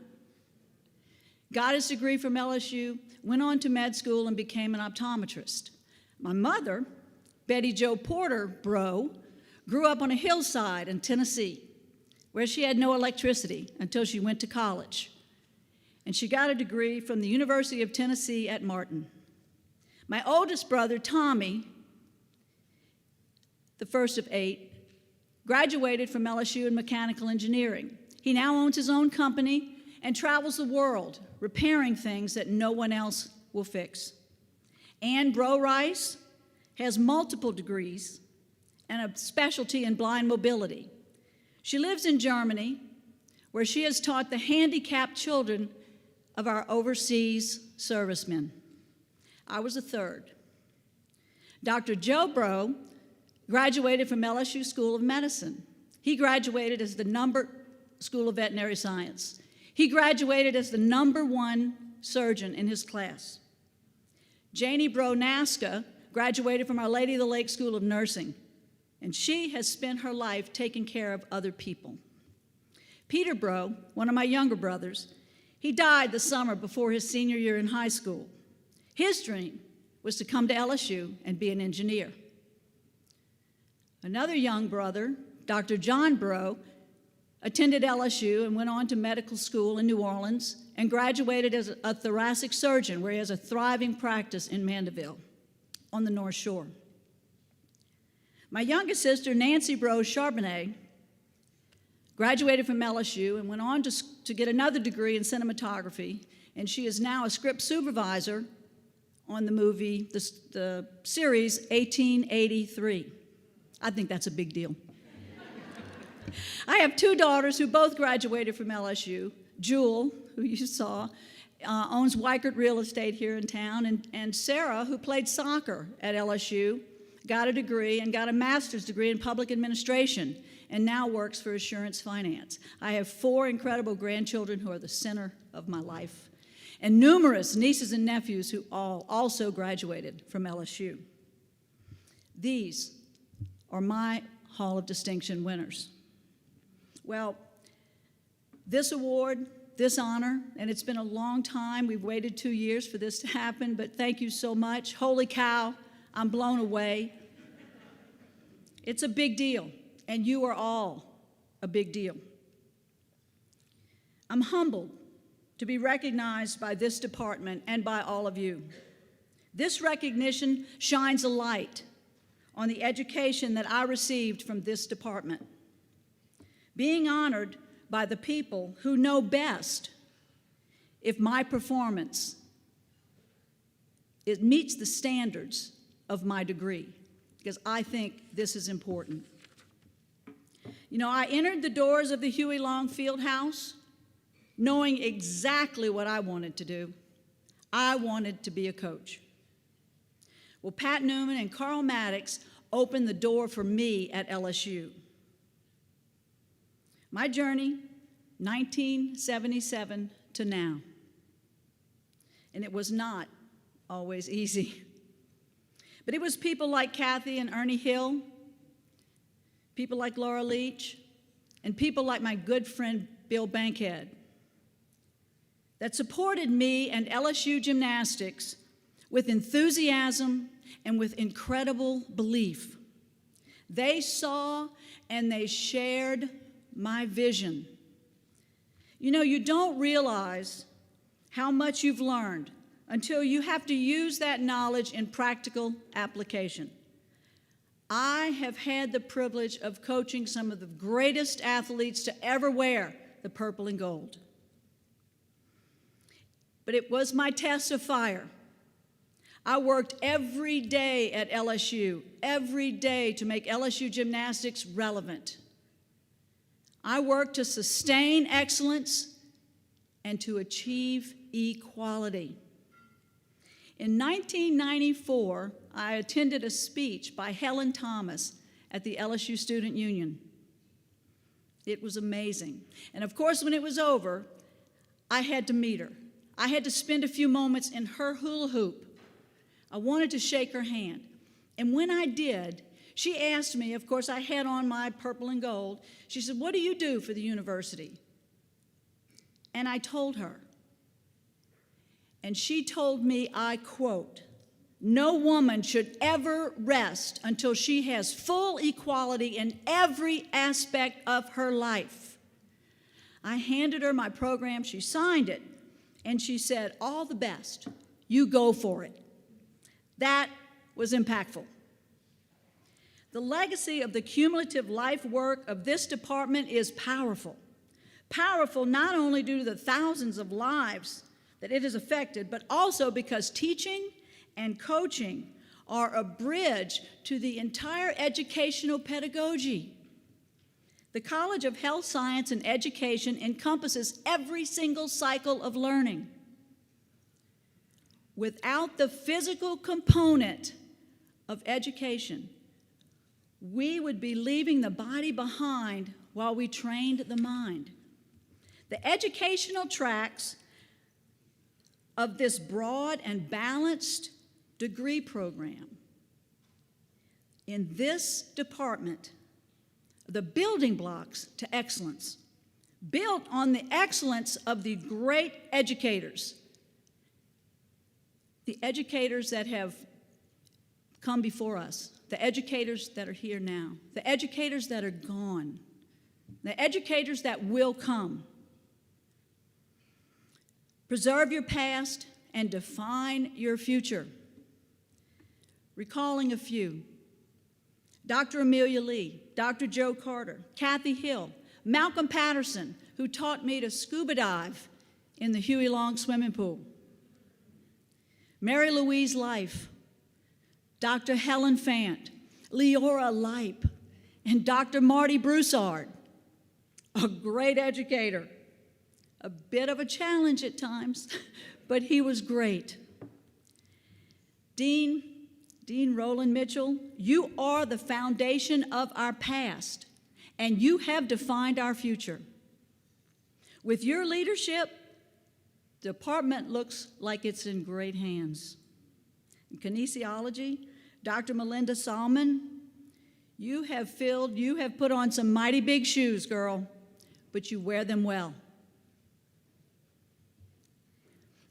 Got his degree from LSU, went on to med school, and became an optometrist. My mother, Betty Jo Porter Bro, grew up on a hillside in Tennessee where she had no electricity until she went to college. And she got a degree from the University of Tennessee at Martin. My oldest brother, Tommy, the first of 8, graduated from LSU in mechanical engineering. He now owns his own company and travels the world repairing things that no one else will fix. Ann Bro Rice has multiple degrees and a specialty in blind mobility. She lives in Germany, where she has taught the handicapped children of our overseas servicemen. I was a third. Dr. Joe Bro graduated from LSU School of Medicine. He graduated as the School of Veterinary Science. He graduated as the #1 surgeon in his class. Janie Bro Nasca graduated from Our Lady of the Lake School of Nursing, and she has spent her life taking care of other people. Peter Bro, one of my younger brothers, he died the summer before his senior year in high school. His dream was to come to LSU and be an engineer. Another young brother, Dr. John Bro, attended LSU and went on to medical school in New Orleans and graduated as a thoracic surgeon, where he has a thriving practice in Mandeville on the North Shore. My youngest sister, Nancy Bro Charbonnet, graduated from LSU and went on to get another degree in cinematography, and she is now a script supervisor on the movie, the series 1883. I think that's a big deal. I have 2 daughters who both graduated from LSU. Jewel, who you saw, owns Weichert Real Estate here in town, and Sarah, who played soccer at LSU, got a degree and got a master's degree in public administration, and now works for Assurance Finance. I have 4 incredible grandchildren who are the center of my life, and numerous nieces and nephews who all also graduated from LSU. These are my Hall of Distinction winners. Well, this award, this honor, and it's been a long time. We've waited 2 years for this to happen, but thank you so much. Holy cow, I'm blown away. It's a big deal, and you are all a big deal. I'm humbled to be recognized by this department and by all of you. This recognition shines a light on the education that I received from this department. Being honored by the people who know best if my performance meets the standards of my degree, because I think this is important. You know, I entered the doors of the Huey Long Fieldhouse knowing exactly what I wanted to do. I wanted to be a coach. Well, Pat Newman and Carl Maddox opened the door for me at LSU. My journey, 1977 to now. And it was not always easy. But it was people like Kathy and Ernie Hill, people like Laura Leach, and people like my good friend Bill Bankhead that supported me and LSU gymnastics with enthusiasm and with incredible belief. They saw and they shared my vision. You know, you don't realize how much you've learned until you have to use that knowledge in practical application. I have had the privilege of coaching some of the greatest athletes to ever wear the purple and gold. But it was my test of fire. I worked every day at LSU, every day to make LSU gymnastics relevant. I worked to sustain excellence and to achieve equality. In 1994, I attended a speech by Helen Thomas at the LSU Student Union. It was amazing. And of course, when it was over, I had to meet her. I had to spend a few moments in her hula hoop. I wanted to shake her hand. And when I did, she asked me, of course, I had on my purple and gold. She said, "What do you do for the university?" And I told her. And she told me, I quote, "No woman should ever rest until she has full equality in every aspect of her life." I handed her my program. She signed it. And she said, "All the best. You go for it." That was impactful. The legacy of the cumulative life work of this department is powerful. Powerful not only due to the thousands of lives that it has affected, but also because teaching and coaching are a bridge to the entire educational pedagogy. The College of Health Science and Education encompasses every single cycle of learning. Without the physical component of education, we would be leaving the body behind while we trained the mind. The educational tracks of this broad and balanced degree program in this department, the building blocks to excellence, built on the excellence of the great educators, the educators that have come before us, the educators that are here now, the educators that are gone, the educators that will come. Preserve your past and define your future. Recalling a few: Dr. Amelia Lee, Dr. Joe Carter, Kathy Hill, Malcolm Patterson, who taught me to scuba dive in the Huey Long swimming pool, Mary Louise Life, Dr. Helen Fant, Leora Leip, and Dr. Marty Broussard, a great educator. A bit of a challenge at times, but he was great. Dean Roland Mitchell, you are the foundation of our past, and you have defined our future. With your leadership, the department looks like it's in great hands. In kinesiology, Dr. Melinda Salmon, you have put on some mighty big shoes, girl, but you wear them well.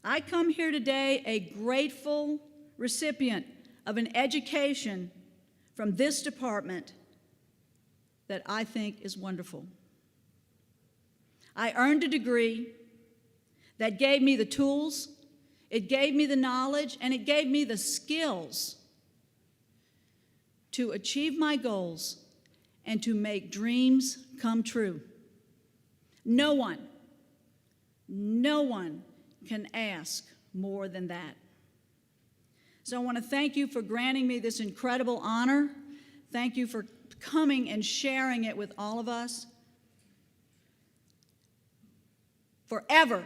I come here today a grateful recipient of an education from this department that I think is wonderful. I earned a degree that gave me the tools, it gave me the knowledge, and it gave me the skills to achieve my goals and to make dreams come true. No one can ask more than that. So I want to thank you for granting me this incredible honor. Thank you for coming and sharing it with all of us. Forever,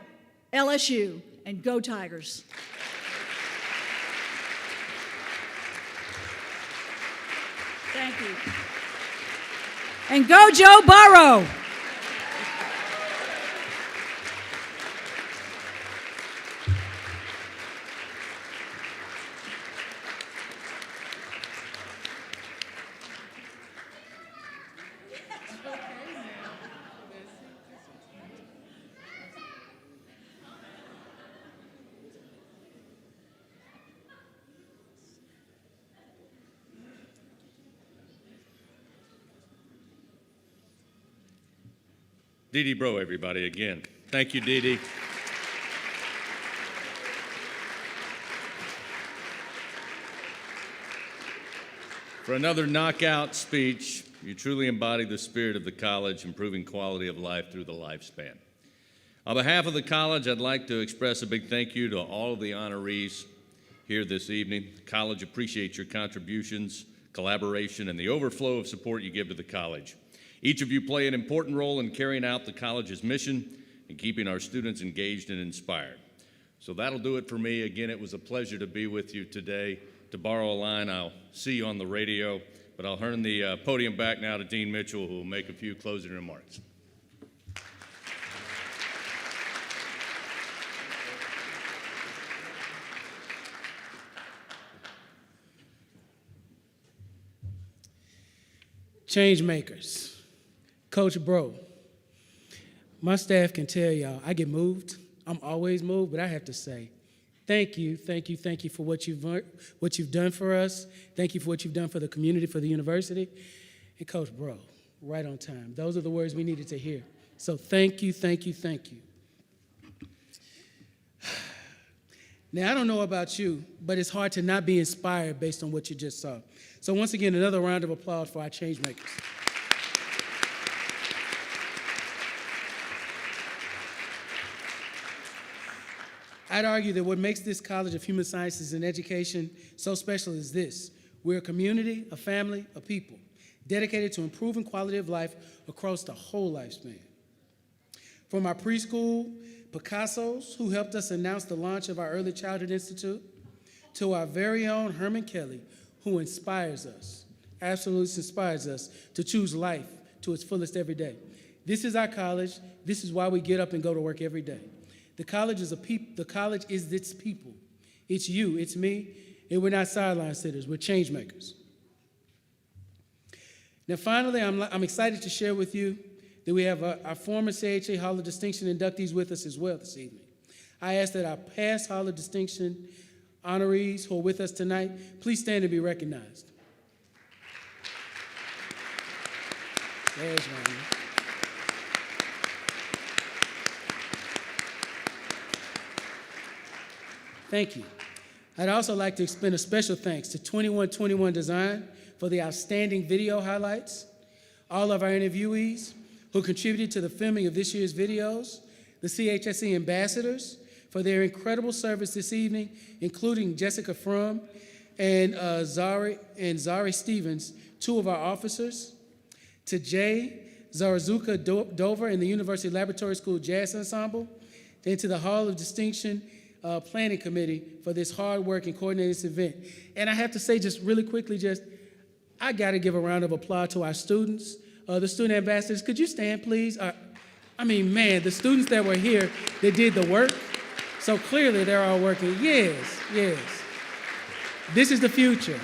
LSU, and go Tigers. Thank you. And go Joe Burrow. Dee Bro, everybody, again. Thank you, Dee. For another knockout speech, you truly embody the spirit of the college, improving quality of life through the lifespan. On behalf of the college, I'd like to express a big thank you to all of the honorees here this evening. The college appreciates your contributions, collaboration, and the overflow of support you give to the college. Each of you play an important role in carrying out the college's mission and keeping our students engaged and inspired. So that'll do it for me. Again, it was a pleasure to be with you today. To borrow a line, I'll see you on the radio, but I'll turn the podium back now to Dean Mitchell, who will make a few closing remarks. Change makers. Coach Bro, my staff can tell y'all, I get moved. I'm always moved, but I have to say, thank you for what you've done for us. Thank you for what you've done for the community, for the university. And Coach Bro, right on time. Those are the words we needed to hear. So thank you. Now, I don't know about you, but it's hard to not be inspired based on what you just saw. So once again, another round of applause for our change makers. I'd argue that what makes this College of Human Sciences and Education so special is this. We're a community, a family, a people, dedicated to improving quality of life across the whole lifespan. From our preschool Picassos, who helped us announce the launch of our Early Childhood Institute, to our very own Herman Kelly, who inspires us, absolutely inspires us to choose life to its fullest every day. This is our college. This is why we get up and go to work every day. The college is its people. It's you, it's me, and we're not sideline sitters, we're change makers. Now finally, I'm excited to share with you that we have our former CHSE Hall of Distinction inductees with us as well this evening. I ask that our past Hall of Distinction honorees who are with us tonight, please stand and be recognized. There's one. Thank you. I'd also like to extend a special thanks to 2121 Design for the outstanding video highlights, all of our interviewees who contributed to the filming of this year's videos, the CHSE ambassadors for their incredible service this evening, including Jessica Frum and Zari Stevens, two of our officers, to Jay Zarazuka Dover and the University Laboratory School Jazz Ensemble, and to the Hall of Distinction Planning Committee for this hard work and coordinating this event. And I have to say just really quickly, I gotta give a round of applause to our students, the student ambassadors. Could you stand, please? The students that were here, they did the work. So clearly they're all working. Yes. This is the future.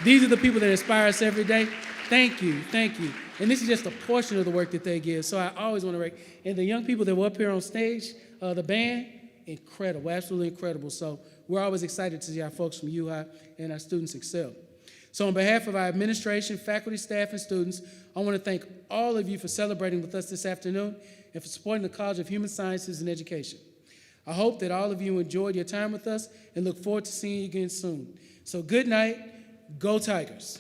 These are the people that inspire us every day. Thank you. And this is just a portion of the work that they give. So I always want to recognize. And the young people that were up here on stage, the band, incredible, absolutely incredible. So we're always excited to see our folks from UHI and our students excel. So on behalf of our administration, faculty, staff, and students, I want to thank all of you for celebrating with us this afternoon and for supporting the College of Human Sciences and Education. I hope that all of you enjoyed your time with us and look forward to seeing you again soon. So good night, go Tigers.